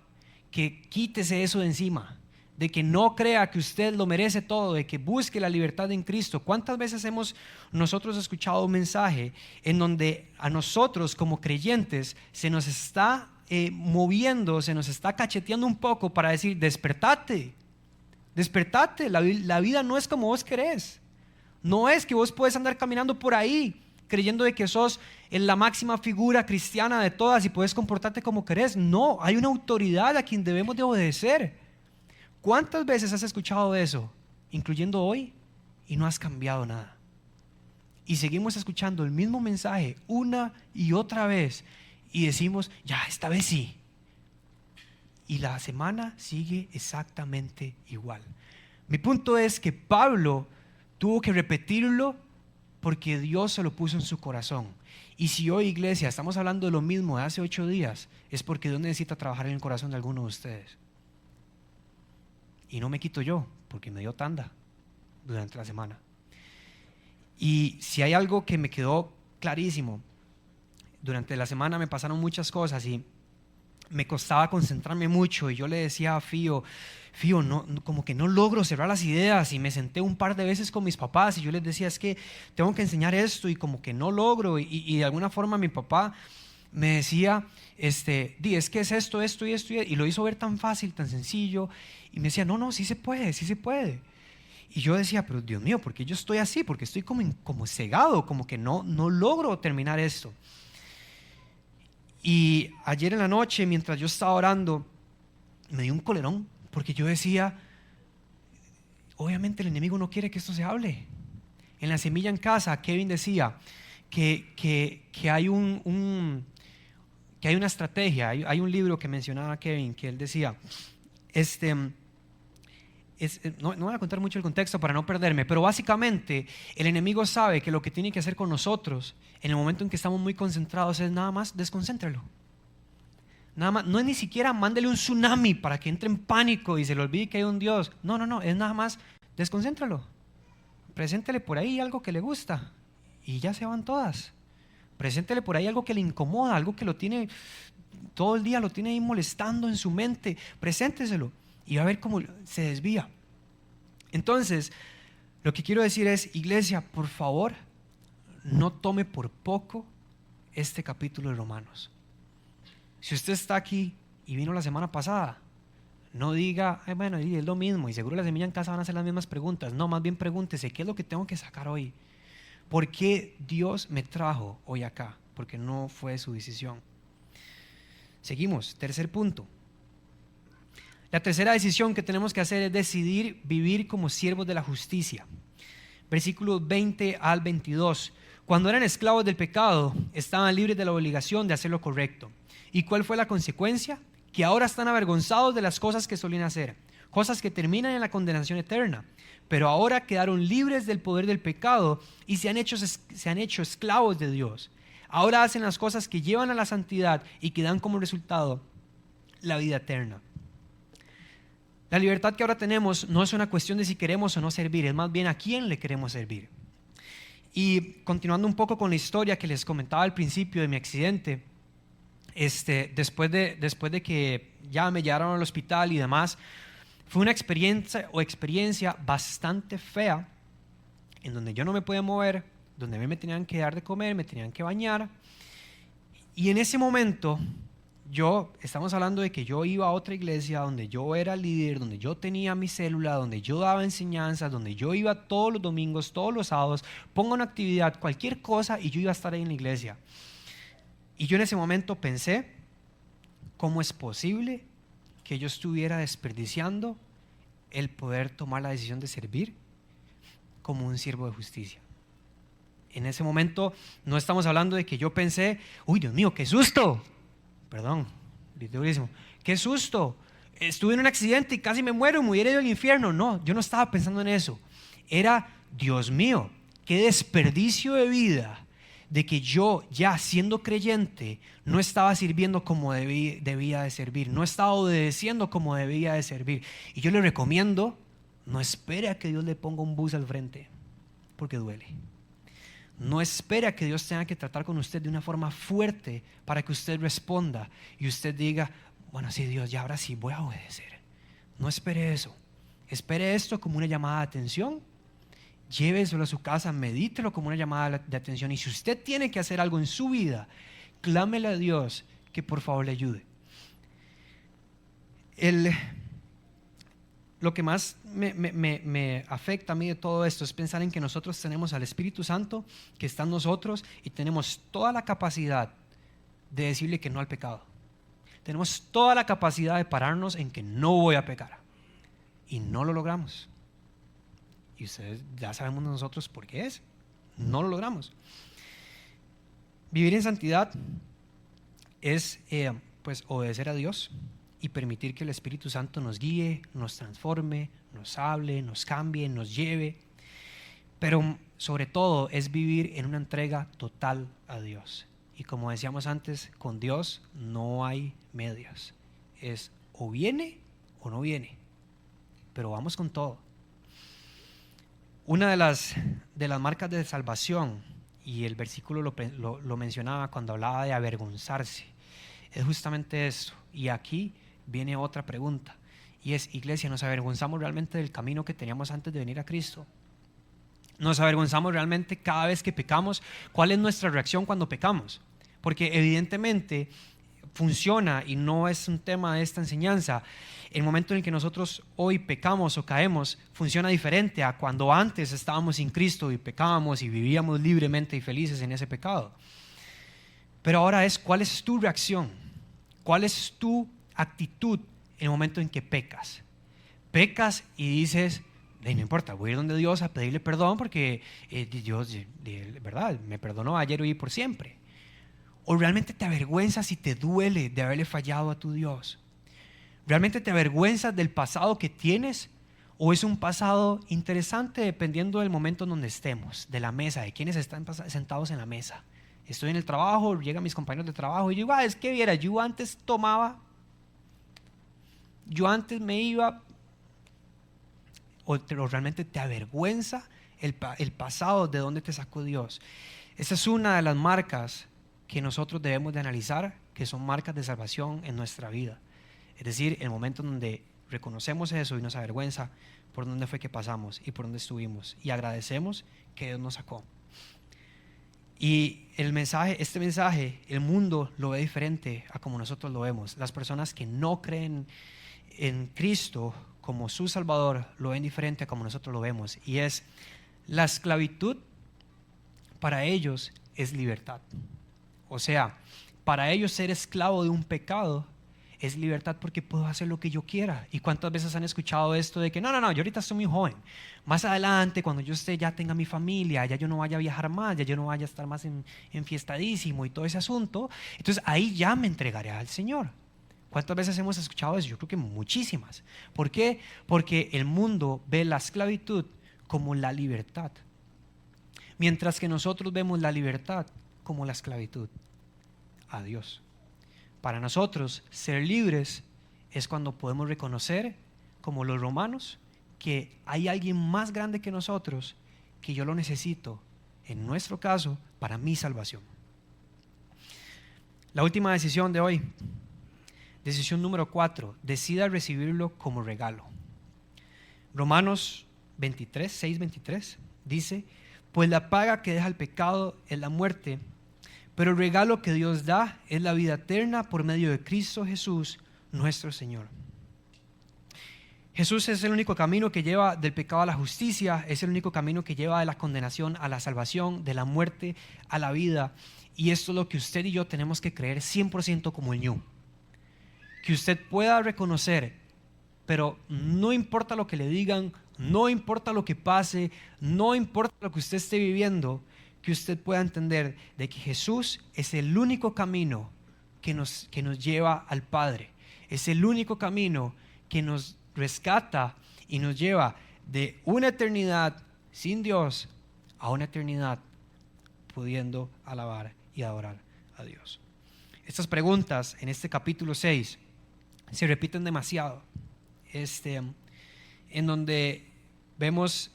que quítese eso de encima, de que no crea que usted lo merece todo, de que busque la libertad en Cristo. ¿Cuántas veces hemos nosotros escuchado un mensaje en donde a nosotros como creyentes se nos está moviendo, se nos está cacheteando un poco para decir, despertate, despertate, la vida no es como vos querés, no es que vos puedes andar caminando por ahí creyendo de que sos la máxima figura cristiana de todas y puedes comportarte como querés? No, hay una autoridad a quien debemos de obedecer. ¿Cuántas veces has escuchado eso, incluyendo hoy, y no has cambiado nada? Y seguimos escuchando el mismo mensaje una y otra vez y decimos, ya, esta vez sí. Y la semana sigue exactamente igual. Mi punto es que Pablo tuvo que repetirlo porque Dios se lo puso en su corazón. Y si hoy, iglesia, estamos hablando de lo mismo de hace 8 días, es porque Dios necesita trabajar en el corazón de alguno de ustedes. Y no me quito yo, porque me dio tanda durante la semana. Y si hay algo que me quedó clarísimo, durante la semana me pasaron muchas cosas y me costaba concentrarme mucho, y yo le decía a Fío, no, como que no logro cerrar las ideas, y me senté un par de veces con mis papás y yo les decía, es que tengo que enseñar esto y como que no logro, y de alguna forma mi papá me decía, es que es esto y lo hizo ver tan fácil, tan sencillo, y me decía, no, sí se puede. Y yo decía, pero Dios mío, ¿por qué yo estoy así? Porque estoy como cegado, como que no logro terminar esto. Y ayer en la noche, mientras yo estaba orando, me dio un colerón, porque yo decía, obviamente el enemigo no quiere que esto se hable. En La Semilla en Casa, Kevin decía que hay que hay una estrategia, hay un libro que mencionaba Kevin, que él decía, no voy a contar mucho el contexto para no perderme, pero básicamente el enemigo sabe que lo que tiene que hacer con nosotros en el momento en que estamos muy concentrados es nada más desconcéntrelo. Nada más, no es ni siquiera mándele un tsunami para que entre en pánico y se le olvide que hay un Dios. No, es nada más desconcéntralo. Preséntele por ahí algo que le gusta y ya se van todas. Preséntele por ahí algo que le incomoda, algo que lo tiene todo el día, lo tiene ahí molestando en su mente. Presénteselo y va a ver cómo se desvía. Entonces, lo que quiero decir es, iglesia, por favor, no tome por poco este capítulo de Romanos. Si usted está aquí y vino la semana pasada, no diga, bueno, es lo mismo y seguro La Semilla en Casa van a hacer las mismas preguntas. No, más bien pregúntese, ¿qué es lo que tengo que sacar hoy? ¿Por qué Dios me trajo hoy acá? Porque no fue su decisión. Seguimos, tercer punto. La tercera decisión que tenemos que hacer es decidir vivir como siervos de la justicia. Versículos 20 al 22. Cuando eran esclavos del pecado, estaban libres de la obligación de hacer lo correcto. ¿Y cuál fue la consecuencia? Que ahora están avergonzados de las cosas que solían hacer, cosas que terminan en la condenación eterna. Pero ahora quedaron libres del poder del pecado y se han hecho esclavos de Dios. Ahora hacen las cosas que llevan a la santidad y que dan como resultado la vida eterna. La libertad que ahora tenemos no es una cuestión de si queremos o no servir, es más bien a quién le queremos servir. Y continuando un poco con la historia que les comentaba al principio de mi accidente, después de que ya me llevaron al hospital y demás, fue una experiencia bastante fea, en donde yo no me podía mover, donde a mí me tenían que dar de comer, me tenían que bañar, y en ese momento estamos hablando de que yo iba a otra iglesia donde yo era líder, donde yo tenía mi célula, donde yo daba enseñanzas, donde yo iba todos los domingos, todos los sábados, pongo una actividad, cualquier cosa, y yo iba a estar ahí en la iglesia. Y yo en ese momento pensé, ¿cómo es posible que yo estuviera desperdiciando el poder tomar la decisión de servir como un siervo de justicia. En ese momento no estamos hablando de que yo pensé, uy, Dios mío, qué susto, perdón, durísimo, qué susto, estuve en un accidente y casi me muero, me hubiera ido al infierno. No, yo no estaba pensando en eso. Era, Dios mío, qué desperdicio de vida de que yo, ya siendo creyente, no estaba sirviendo como debía de servir, no estaba obedeciendo como debía de servir. Y yo le recomiendo, no espere a que Dios le ponga un bus al frente, porque duele. No espere a que Dios tenga que tratar con usted de una forma fuerte para que usted responda y usted diga, bueno, sí, Dios, ya ahora sí voy a obedecer. No espere eso. Espere esto como una llamada de atención. Lléveselo a su casa, medítelo como una llamada de atención. Y si usted tiene que hacer algo en su vida, clámele a Dios que por favor le ayude. Lo que más me afecta a mí de todo esto es pensar en que nosotros tenemos al Espíritu Santo que está en nosotros y tenemos toda la capacidad de decirle que no al pecado. Tenemos toda la capacidad de pararnos en que no voy a pecar y no lo logramos. Y ustedes ya sabemos nosotros por qué es. No lo logramos. Vivir en santidad es pues obedecer a Dios y permitir que el Espíritu Santo nos guíe, nos transforme, nos hable, nos cambie, nos lleve. Pero sobre todo es vivir en una entrega total a Dios. Y como decíamos antes, con Dios no hay medias. Es o viene o no viene. Pero vamos con todo. Una de las marcas de salvación, y el versículo lo mencionaba cuando hablaba de avergonzarse, es justamente eso. Y aquí viene otra pregunta, y es, iglesia, ¿nos avergonzamos realmente del camino que teníamos antes de venir a Cristo? ¿Nos avergonzamos realmente cada vez que pecamos? ¿Cuál es nuestra reacción cuando pecamos? Porque evidentemente funciona, y no es un tema de esta enseñanza, el momento en el que nosotros hoy pecamos o caemos funciona diferente a cuando antes estábamos sin Cristo y pecábamos y vivíamos libremente y felices en ese pecado. Pero ahora es, ¿cuál es tu reacción? ¿Cuál es tu actitud en el momento en que pecas? Pecas y dices, no importa, voy a ir donde Dios a pedirle perdón porque Dios, verdad, me perdonó ayer, hoy y por siempre. ¿O realmente te avergüenzas y te duele de haberle fallado a tu Dios? ¿Realmente te avergüenzas del pasado que tienes? ¿O es un pasado interesante dependiendo del momento en donde estemos, de la mesa, de quienes están sentados en la mesa? Estoy en el trabajo, llegan mis compañeros de trabajo y yo digo, es que viera, yo antes tomaba, yo antes me iba. ¿O realmente te avergüenza el pasado de dónde te sacó Dios? Esa es una de las marcas que nosotros debemos de analizar, que son marcas de salvación en nuestra vida. Es decir, el momento en donde reconocemos eso y nos avergüenza por dónde fue que pasamos y por dónde estuvimos y agradecemos que Dios nos sacó. Y este mensaje, el mundo lo ve diferente a como nosotros lo vemos. Las personas que no creen en Cristo como su Salvador lo ven diferente a como nosotros lo vemos. Y es, la esclavitud para ellos es libertad. O sea, para ellos ser esclavo de un pecado es libertad porque puedo hacer lo que yo quiera. ¿Y cuántas veces han escuchado esto de que no, yo ahorita estoy muy joven, más adelante cuando yo ya tenga mi familia, ya yo no vaya a viajar más, ya yo no vaya a estar más enfiestadísimo y todo ese asunto, entonces ahí ya me entregaré al Señor? ¿Cuántas veces hemos escuchado eso? Yo creo que muchísimas. ¿Por qué? Porque el mundo ve la esclavitud como la libertad, mientras que nosotros vemos la libertad como la esclavitud a Dios. Para nosotros, ser libres es cuando podemos reconocer, como los romanos, que hay alguien más grande que nosotros, que yo lo necesito, en nuestro caso, para mi salvación. La última decisión de hoy, decisión número 4, decida recibirlo como regalo. Romanos 6:23 dice, pues la paga que deja el pecado es la muerte, pero el regalo que Dios da es la vida eterna por medio de Cristo Jesús, nuestro Señor. Jesús es el único camino que lleva del pecado a la justicia, es el único camino que lleva de la condenación a la salvación, de la muerte a la vida. Y esto es lo que usted y yo tenemos que creer 100% como el ñu. que usted pueda reconocer, pero no importa lo que le digan, no importa lo que pase, no importa lo que usted esté viviendo, que usted pueda entender de que Jesús es el único camino que nos lleva al Padre. Es el único camino que nos rescata y nos lleva de una eternidad sin Dios a una eternidad pudiendo alabar y adorar a Dios. Estas preguntas en este capítulo 6 se repiten demasiado, en donde vemos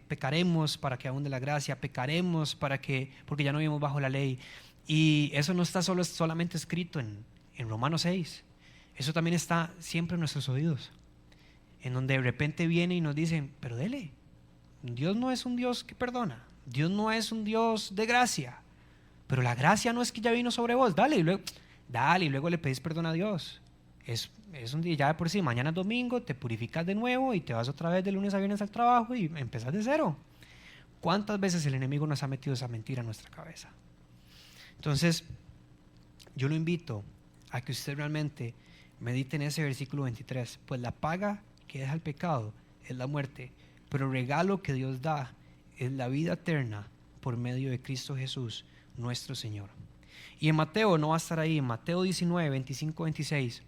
pecaremos para que abunde la gracia, pecaremos porque ya no vivimos bajo la ley. Y eso no está solamente escrito en Romanos 6, eso también está siempre en nuestros oídos, en donde de repente viene y nos dicen, pero dele, Dios no es un Dios que perdona, Dios no es un Dios de gracia, pero la gracia no es que ya vino sobre vos, dale, y luego le pedís perdón a Dios. Es un día ya de por sí, mañana es domingo, te purificas de nuevo y te vas otra vez de lunes a viernes al trabajo y empezás de cero. ¿Cuántas veces el enemigo nos ha metido esa mentira en nuestra cabeza? Entonces, yo lo invito a que usted realmente medite en ese versículo 23, pues la paga que deja el pecado es la muerte, pero el regalo que Dios da es la vida eterna por medio de Cristo Jesús, nuestro Señor. Y en Mateo, no va a estar ahí, en Mateo 19, 25, 26,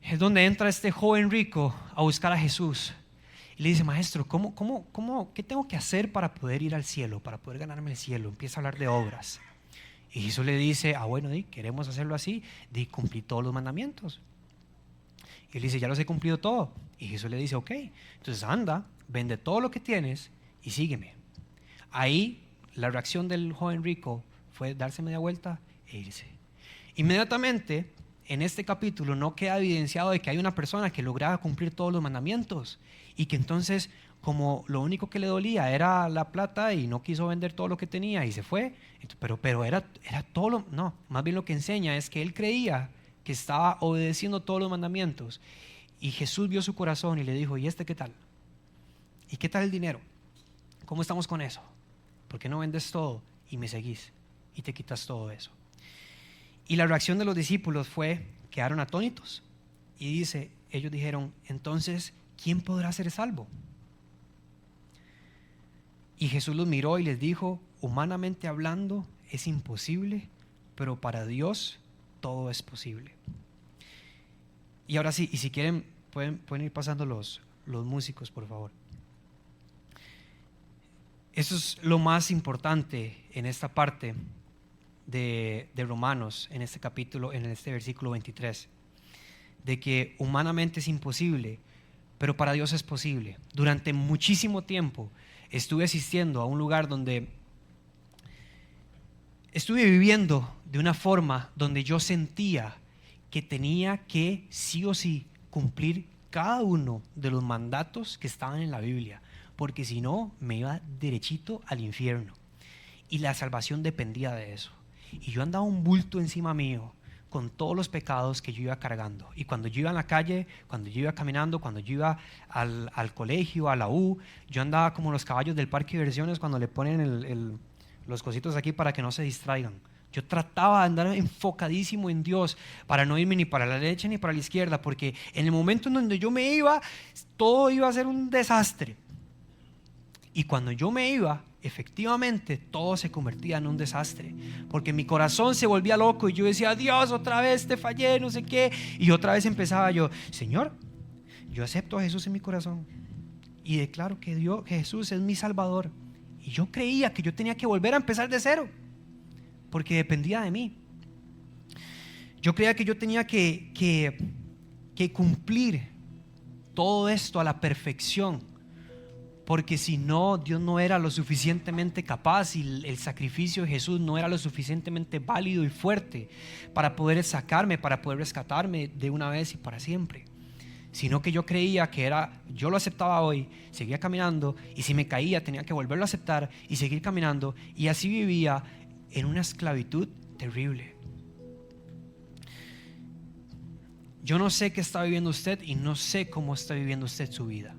es donde entra este joven rico a buscar a Jesús y le dice, maestro, ¿qué tengo que hacer para poder ir al cielo, para poder ganarme el cielo? Empieza a hablar de obras. Y Jesús le dice, bueno, queremos hacerlo así, cumplí todos los mandamientos. Y él dice, ya los he cumplido todo. Y Jesús le dice, ok, entonces anda, vende todo lo que tienes y sígueme. Ahí la reacción del joven rico fue darse media vuelta e irse. Inmediatamente en este capítulo no queda evidenciado de que hay una persona que lograba cumplir todos los mandamientos y que entonces, como lo único que le dolía era la plata y no quiso vender todo lo que tenía y se fue, pero era todo no, más bien lo que enseña es que él creía que estaba obedeciendo todos los mandamientos y Jesús vio su corazón y le dijo, ¿y qué tal? ¿Y qué tal el dinero? ¿Cómo estamos con eso? ¿Por qué no vendes todo y me seguís y te quitas todo eso? Y la reacción de los discípulos quedaron atónitos y ellos dijeron, entonces, ¿quién podrá ser salvo? Y Jesús los miró y les dijo, humanamente hablando es imposible, pero para Dios todo es posible. Y ahora sí, y si quieren, pueden ir pasando los músicos, por favor. Eso es lo más importante en esta parte de Romanos, en este capítulo, en este versículo 23, de que humanamente es imposible, pero para Dios es posible. Durante muchísimo tiempo estuve asistiendo a un lugar donde estuve viviendo de una forma donde yo sentía que tenía que sí o sí cumplir cada uno de los mandatos que estaban en la Biblia, porque si no me iba derechito al infierno y la salvación dependía de eso. Y yo andaba un bulto encima mío con todos los pecados que yo iba cargando. Y cuando yo iba en la calle, cuando yo iba caminando, cuando yo iba al colegio, a la U, yo andaba como los caballos del parque de diversiones cuando le ponen los cositos aquí para que no se distraigan. Yo trataba de andar enfocadísimo en Dios para no irme ni para la derecha ni para la izquierda, porque en el momento en donde yo me iba, todo iba a ser un desastre. Y cuando yo me iba, efectivamente todo se convertía en un desastre, porque mi corazón se volvía loco y yo decía, Dios, otra vez te fallé, no sé qué, y otra vez empezaba yo, Señor, yo acepto a Jesús en mi corazón y declaro que Jesús es mi Salvador, y yo creía que yo tenía que volver a empezar de cero porque dependía de mí. Yo creía que yo tenía que cumplir todo esto a la perfección, porque si no, Dios no era lo suficientemente capaz y el sacrificio de Jesús no era lo suficientemente válido y fuerte para poder sacarme, para poder rescatarme de una vez y para siempre. Sino que yo creía que yo lo aceptaba hoy, seguía caminando, y si me caía tenía que volverlo a aceptar y seguir caminando, y así vivía en una esclavitud terrible. Yo no sé qué está viviendo usted y no sé cómo está viviendo usted su vida.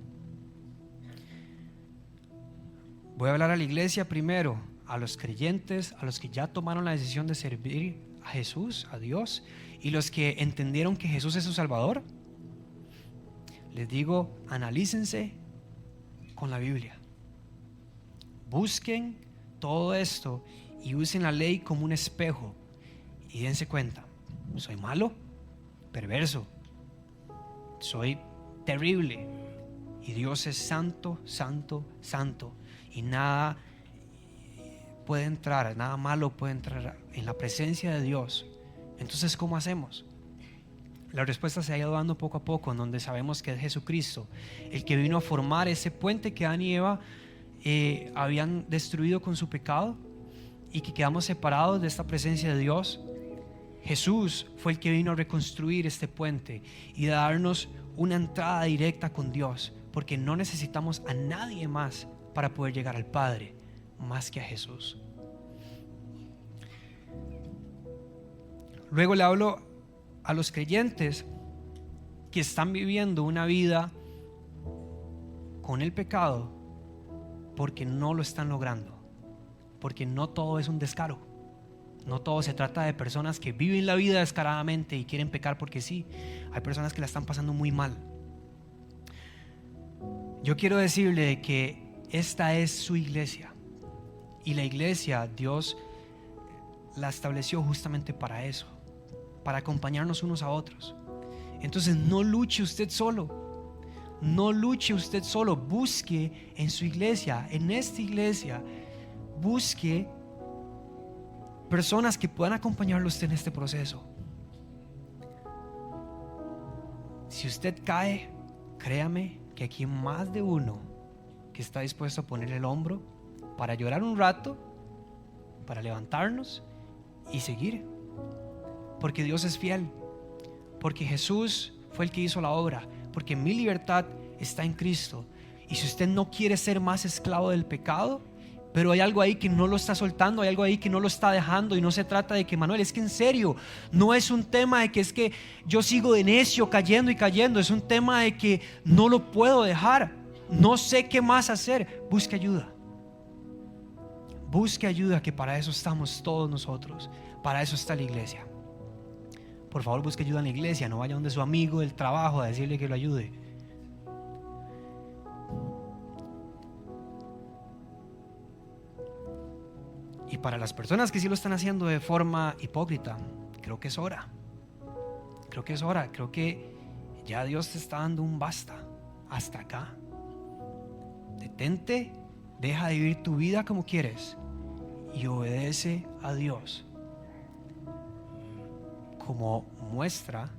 Voy a hablar a la iglesia primero, a los creyentes, a los que ya tomaron la decisión de servir a Jesús, a Dios, y los que entendieron que Jesús es su Salvador, les digo, analícense con la Biblia. Busquen todo esto y usen la ley como un espejo y dense cuenta, soy malo, perverso, soy terrible, y Dios es santo, santo, santo, y nada puede entrar, nada malo puede entrar en la presencia de Dios. Entonces, ¿cómo hacemos? La respuesta se ha ido dando poco a poco, en donde sabemos que es Jesucristo el que vino a formar ese puente que Adán y Eva habían destruido con su pecado, y que quedamos separados de esta presencia de Dios. Jesús fue el que vino a reconstruir este puente y a darnos una entrada directa con Dios, porque no necesitamos a nadie más para poder llegar al Padre más que a Jesús. Luego le hablo a los creyentes que están viviendo una vida con el pecado porque no lo están logrando, porque no todo es un descaro. No todo se trata de personas que viven la vida descaradamente y quieren pecar porque sí. Hay personas que la están pasando muy mal. Yo quiero decirle que esta es su iglesia, y la iglesia Dios la estableció justamente para eso, para acompañarnos unos a otros. Entonces no luche usted solo, no luche usted solo. Busque en su iglesia, en esta iglesia, busque personas que puedan acompañarlo usted en este proceso. Si usted cae, créame que aquí hay más de uno que está dispuesto a poner el hombro para llorar un rato, para levantarnos y seguir, porque Dios es fiel, porque Jesús fue el que hizo la obra, porque mi libertad está en Cristo. Y si usted no quiere ser más esclavo del pecado, pero hay algo ahí que no lo está soltando, hay algo ahí que no lo está dejando, y no se trata de que, Manuel, es que en serio, no es un tema de que es que yo sigo de necio cayendo y cayendo, es un tema de que no lo puedo dejar, no sé qué más hacer. Busque ayuda. Busque ayuda, que para eso estamos todos nosotros, para eso está la iglesia. Por favor, busque ayuda en la iglesia, no vaya donde su amigo del trabajo a decirle que lo ayude. Y para las personas que sí lo están haciendo de forma hipócrita, creo que es hora. Creo que ya Dios te está dando un basta, hasta acá. Detente, deja de vivir tu vida como quieres y obedece a Dios como muestra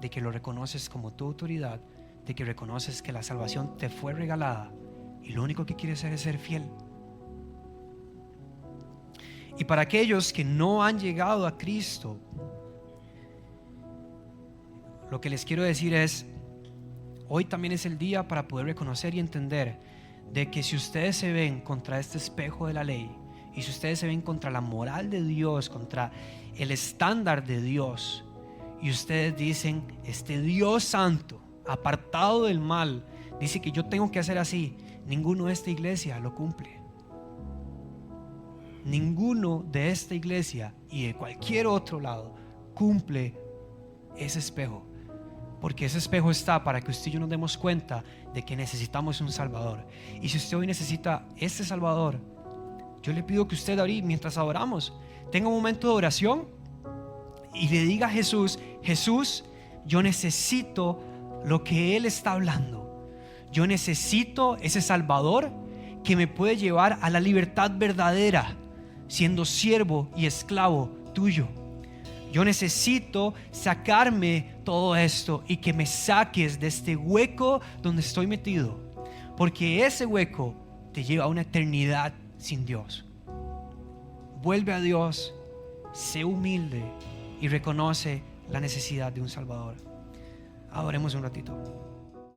de que lo reconoces como tu autoridad, de que reconoces que la salvación te fue regalada y lo único que quieres hacer es ser fiel. Y para aquellos que no han llegado a Cristo, lo que les quiero decir es, hoy también es el día para poder reconocer y entender de que si ustedes se ven contra este espejo de la ley, y si ustedes se ven contra la moral de Dios, contra el estándar de Dios, y ustedes dicen, este Dios santo, apartado del mal, dice que yo tengo que hacer así, ninguno de esta iglesia lo cumple. Ninguno de esta iglesia y de cualquier otro lado cumple ese espejo, porque ese espejo está para que usted y yo nos demos cuenta de que necesitamos un Salvador. Y si usted hoy necesita este Salvador, yo le pido que usted ahorita, mientras adoramos, tenga un momento de oración y le diga a Jesús: Jesús, yo necesito lo que Él está hablando. Yo necesito ese Salvador que me puede llevar a la libertad verdadera, siendo siervo y esclavo tuyo. Yo necesito sacarme todo esto y que me saques de este hueco donde estoy metido, porque ese hueco te lleva a una eternidad sin Dios. Vuelve a Dios, sé humilde y reconoce la necesidad de un Salvador. Adoremos un ratito.